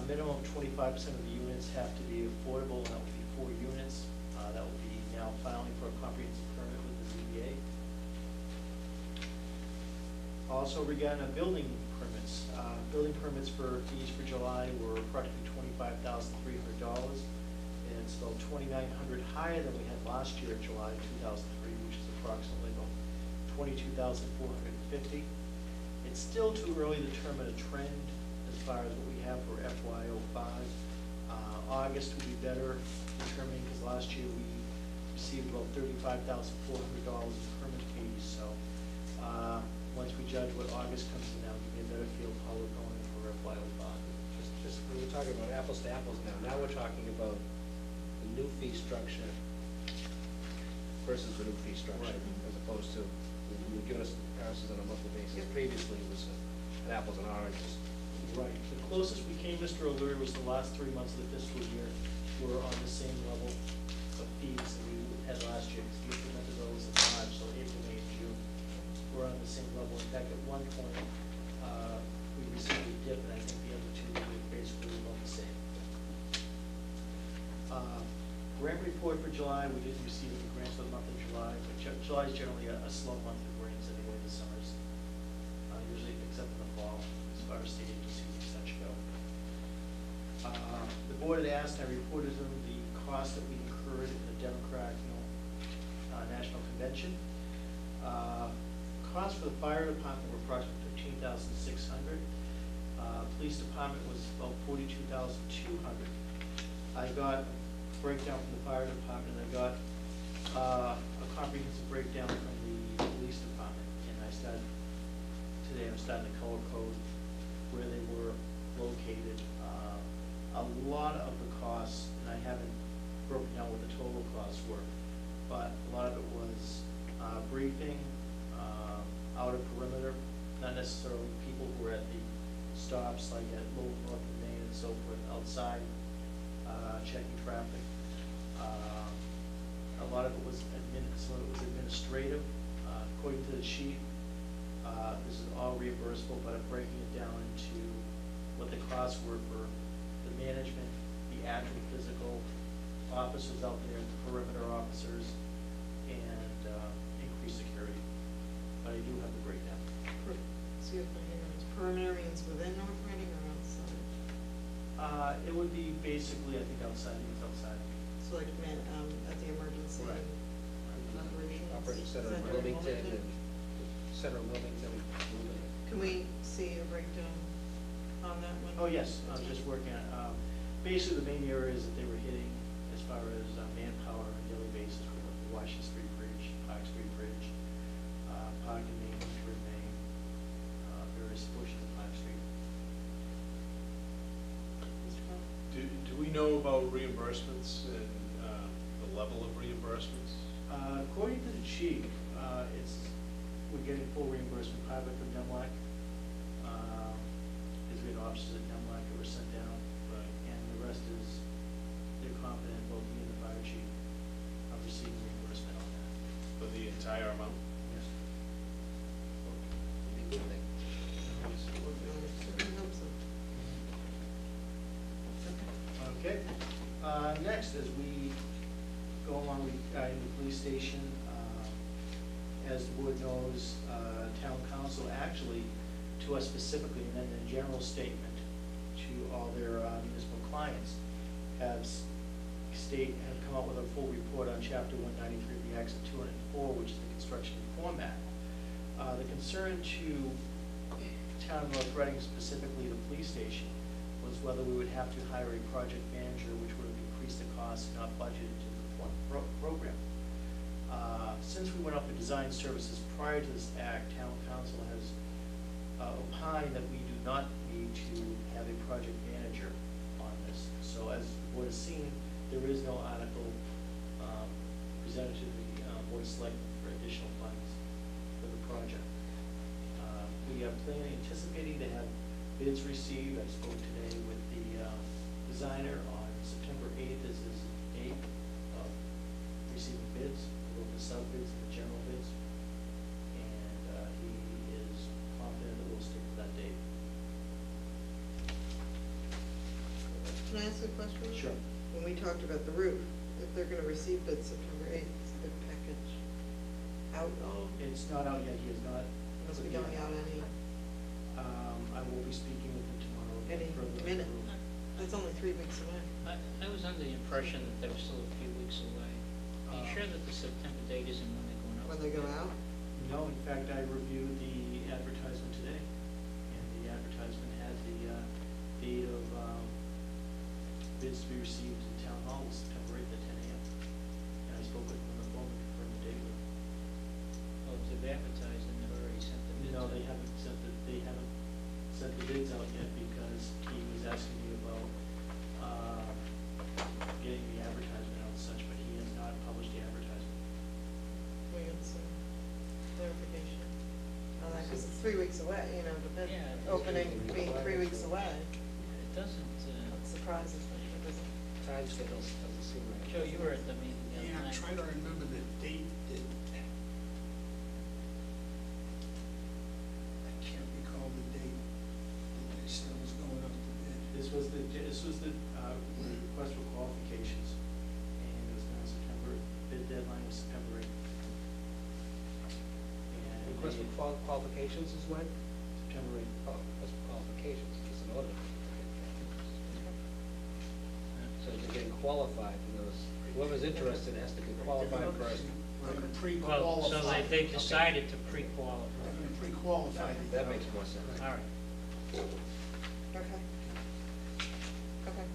Minimum 25% of the units have to be affordable, and that would be 4 units. That will be now filing for a comprehensive permit with the ZBA. Also regarding building permits, for fees for July were approximately $25,300, and it's about $2,900 higher than we had last year, July 2003, which is approximately about $22,450. It's still too early to determine a trend as far as what we have for FY05. August will be better determining, because last year we received about $35,400 in permit fees. So once we judge what August comes in, that'll give me a better feel of how we're going for FY05. Just when we're talking about apples to apples now we're talking about the new fee structure versus the new fee structure, right, as opposed to, you're giving us comparisons on a monthly basis. Previously it was an apples and oranges. Right. The closest we came, Mr. O'Leary, was the last 3 months of the fiscal year. We're on the same level of fees that we had last year, because we implemented those in March, so April, May, and June. We're on the same level. In fact, at one point, we received a dip, and I think the other two were basically about the same. Grant report for July, we didn't receive any grants for the month of July, but July is generally a slow month of grants anyway, the summers, usually except in the fall, as far as state agencies and such go. The board had asked, I reported to them the cost that we incurred in the Democratic National Convention. Costs for the fire department were approximately $15,600. Police department was about $42,200. I got a breakdown from the fire department, and I got a comprehensive breakdown from the police department, and I started today. I'm starting to color code where they were located. A lot of the costs, and I haven't broken down what the total costs were, but a lot of it was briefing, outer perimeter, not necessarily people who were at the stops like at Lowell, North and Main and so forth, outside checking traffic. A lot of it was administrative. According to the sheet, this is all reimbursable, but I'm breaking it down into what the costs were for the management, the actual physical officers out there, the perimeter officers, and increased security. But I do have the breakdown. See if it's perimeterians within North Reading or outside? It would be basically, I think, outside. So like at the emergency operations center in Wilmington and center of Wilmington. Can we see a breakdown on that one? Oh yes, I was just working on basically the main areas that they were hitting as far as manpower on a daily basis were the Washington Street Bridge, Park Street Bridge, Park and Main, Winter and Main, various portions of Park Street. Do we know about reimbursements and the level of reimbursements? According to the chief, we're getting full reimbursement, part of it from NEMLAC. Because we had officers at NEMLAC that were sent down, right, and the rest is, they're confident, both me and the fire chief, of receiving reimbursement on that. For the entire amount? Yes. Would be a good thing. Okay. Next, as we go along in the police station, as the board knows, town council actually, to us specifically, and then in a general statement to all their municipal clients, have come out with a full report on Chapter 193 of the Acts of 204, which is the Construction Reform Act. The concern to town of North Reading, specifically the police station, was whether we would have to hire a project manager, which would have increased the cost not budgeted to the program. Since we went up with design services prior to this act, town council has opined that we do not need to have a project manager on this. So as the board has seen, there is no article presented to the board of selectmen for additional funds for the project. We are anticipating to have bids received. I spoke today with the designer on September 8th is his date of receiving bids, both the sub bids and the general bids, and he is confident that we'll stick to that date. Can I ask a question? Sure. When we talked about the roof, if they're gonna receive bids September 8th, is the package out? It's not out yet, he is not. Must be going out I will be speaking with him tomorrow. any further. minute. That's only 3 weeks away. I was under the impression that they were still a few weeks away. Are you sure that the September date isn't when they're going out? When they go out? No, in fact, I reviewed the advertisement today, and the advertisement had the date of bids to be received in Town Hall was September 8th at 10 a.m. And I spoke with them on the phone and confirmed the date with them. Oh, if they've advertised and they've already sent the bids? No, out. they haven't sent the bids out yet because he was asking me about getting the advertisement out and such, but he has not published the advertisement. We get some clarification on that, because it's 3 weeks away, you know, the bid Yeah. opening being 3 weeks away. It doesn't, That surprises me, it doesn't. Time schedules doesn't seem right. Joe, you were at the meeting the other Yeah, I'm night. trying to remember the date that, I can't recall the date that they said was going up to bid. This was the request for qualifications, and it was now September, bid deadline was September 8th. And Request they- for qualifications is when? September 8th. Oh, request for qualifications, it's an order. So they're getting qualified, for those, whoever's interested has to get qualified first. They're gonna Well, pre-qualify. so they decided to pre-qualify. They're gonna pre-qualify. That makes more sense. All right. Okay. Okay.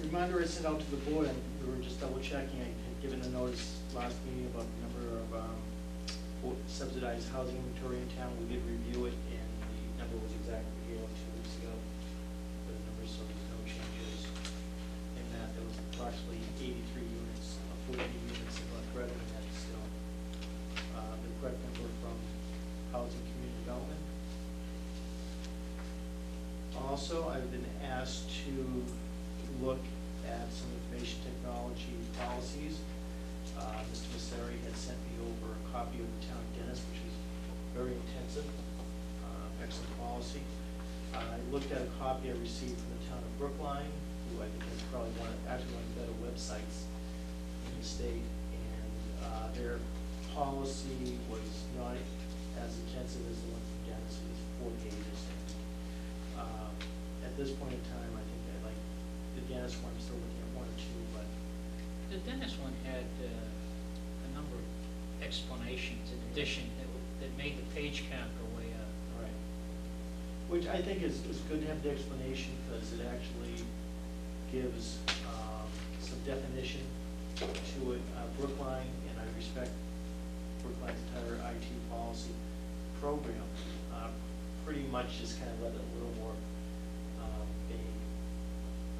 Reminder I sent out to the board, and we were just double checking, I had given a notice last meeting about the number of subsidized housing inventory in town. We did review it, and the number was exactly here 2 weeks ago. The numbers, so there's no changes in that. There was approximately 83 units, 40 units in North Reading, and that's still the correct number from Housing Community Development. Also, I've been asked to look at some information technology policies. Mr. Messeri had sent me over a copy of the town dentist, which is very intensive, excellent policy. I looked at a copy I received from the town of Brookline, who I think has probably one of the better websites in the state, and their policy was not as intensive as the one from Dennis. It was 4 pages. At this point in time, I think I like the Dennis one. I'm still looking at 1 or 2, but The dentist one had a number of explanations in addition that made the page count go way up. right. Which I think is good to have the explanation, because it actually gives some definition to it. Brookline, and I respect Brookline's entire IT policy program, pretty much just kind of let it a little more vague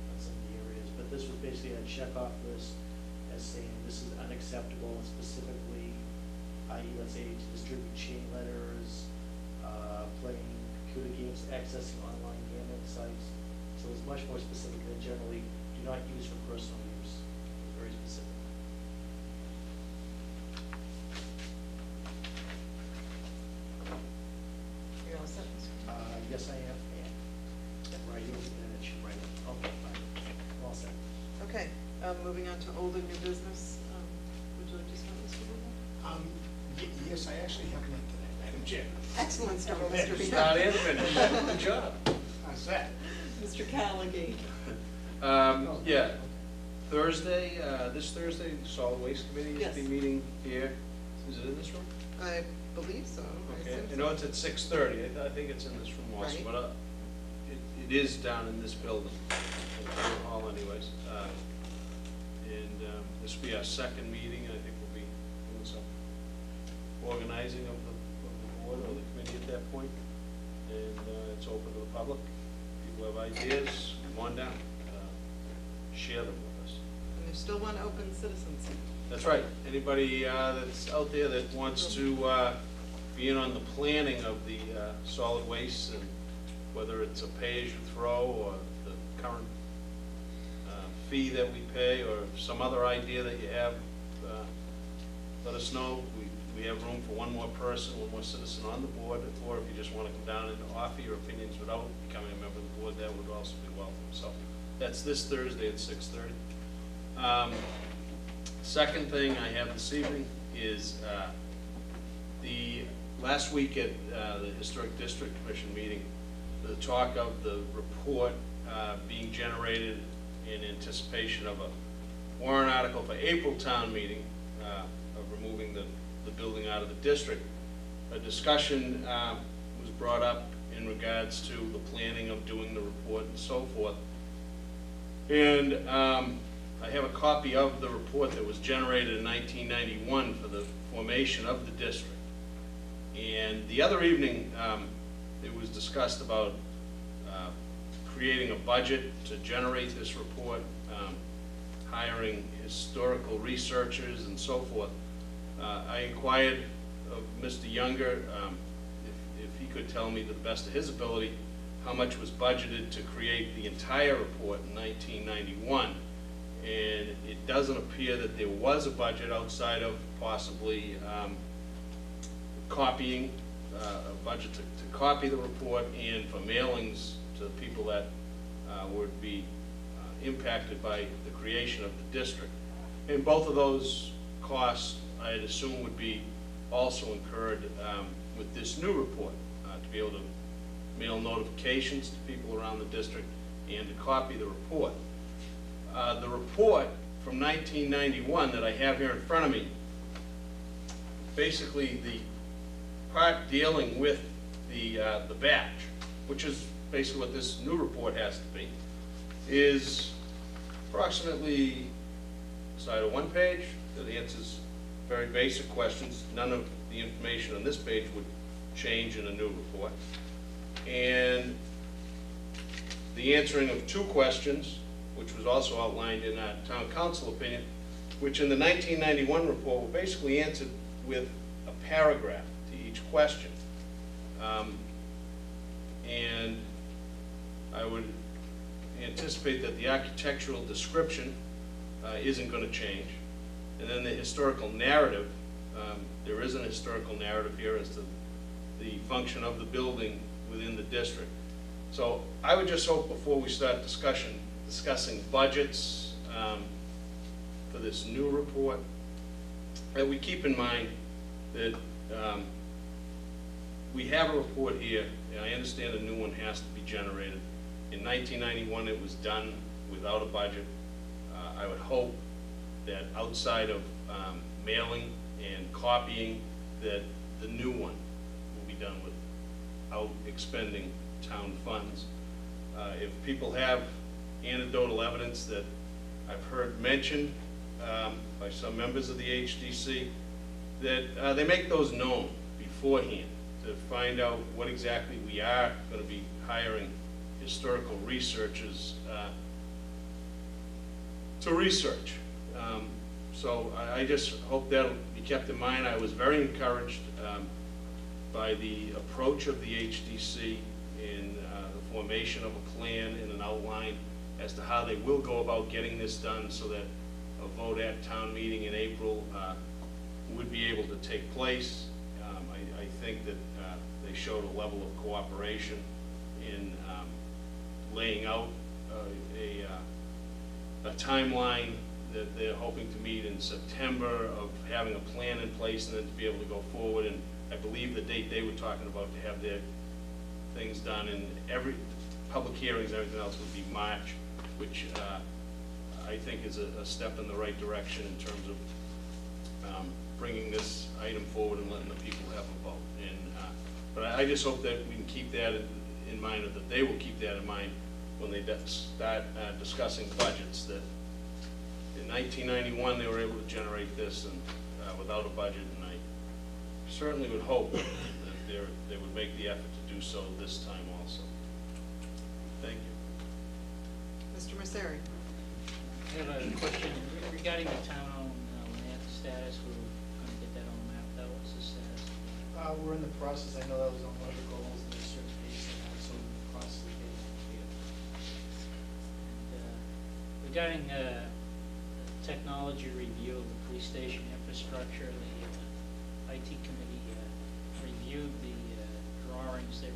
on some of the areas. But this was basically a checkoff list as saying this is unacceptable, and specifically, i.e., let's say to distribute chain letters, playing computer games, accessing online gambling sites. So it's much more specific than generally do not use for personal use. It's very specific. You all set, Mr. Yes, I am. And right here, and it should write it. Okay, fine. All set. Okay, moving on to old and new business. Would you like to start, Mr. Booth? Yes, I actually have one today, Madam Chair. Excellent start, Mr. Bean. Start and finish, good job. How's that? Mr. Callaghan. Yeah, Thursday, this Thursday, the Solid Waste Committee Yes. is be meeting here. Is it in this room? I believe so. Okay, assume I so. know it's at 6:30, I think it's in this room also, Right. but it is down in this building, in the town hall anyways. And this will be our second meeting, and I think we'll be doing some organizing of the board or the committee at that point. And it's open to the public. People have ideas, come on down, share them with us. And there's still one open citizen seat. That's right. Anybody that's out there that wants to be in on the planning of the solid waste, and whether it's a pay-as-you-throw or the current fee that we pay, or some other idea that you have, let us know. We we have room for one more person, one more citizen on the board, or if you just want to come down and offer your opinions without becoming a member of the board, that would also be welcome. So that's this Thursday at 6:30. Second thing I have this evening is the last week at the Historic District Commission meeting, the talk of the report being generated in anticipation of a warrant article for April town meeting of removing the building out of the district. A discussion was brought up in regards to the planning of doing the report and so forth. And I have a copy of the report that was generated in 1991 for the formation of the district. And the other evening, it was discussed about creating a budget to generate this report, hiring historical researchers and so forth. I inquired of Mr. Younger if he could tell me to the best of his ability how much was budgeted to create the entire report in 1991. And it doesn't appear that there was a budget outside of possibly copying, a budget to copy the report and for mailings to the people that would be impacted by the creation of the district. And both of those costs, I'd assume, would be also incurred with this new report, to be able to mail notifications to people around the district and to copy the report. The report from 1991 that I have here in front of me, basically the part dealing with the batch, which is basically what this new report has to be, is approximately side of one page that answers very basic questions. None of the information on this page would change in a new report. And the answering of two questions, which was also outlined in a town council opinion, which in the 1991 report were basically answered with a paragraph to each question. And I would anticipate that the architectural description isn't going to change. And then the historical narrative, there is an historical narrative here as to the function of the building within the district. So I would just hope before we start discussing budgets for this new report, that we keep in mind that we have a report here, and I understand a new one has to be generated. In 1991, it was done without a budget. I would hope that outside of mailing and copying, that the new one will be done without expending town funds. If people have anecdotal evidence that I've heard mentioned by some members of the HDC, that they make those known beforehand to find out what exactly we are going to be hiring historical researchers to research. So I just hope that'll be kept in mind. I was very encouraged by the approach of the HDC in the formation of a plan and an outline as to how they will go about getting this done so that a vote at town meeting in April would be able to take place. I think that they showed a level of cooperation in laying out a timeline that they're hoping to meet in September, of having a plan in place and then to be able to go forward. And I believe the date they were talking about to have their things done and every public hearings and everything else would be March, which I think is a step in the right direction in terms of bringing this item forward and letting the people have a vote. And but I just hope that we can keep that in mind, or that they will keep that in mind when they start discussing budgets, that in 1991 they were able to generate this and without a budget, and I certainly would hope that they would make the effort to do so this time also. Thank you. Mr. Messeri? I have a question regarding the town-owned land status. We're going to get that on the map, though. What's the status? We're in the process. I know that was on one of the goals in the search piece, and also in the process of getting it. And regarding the technology review of the police station infrastructure, IT committee reviewed the drawings they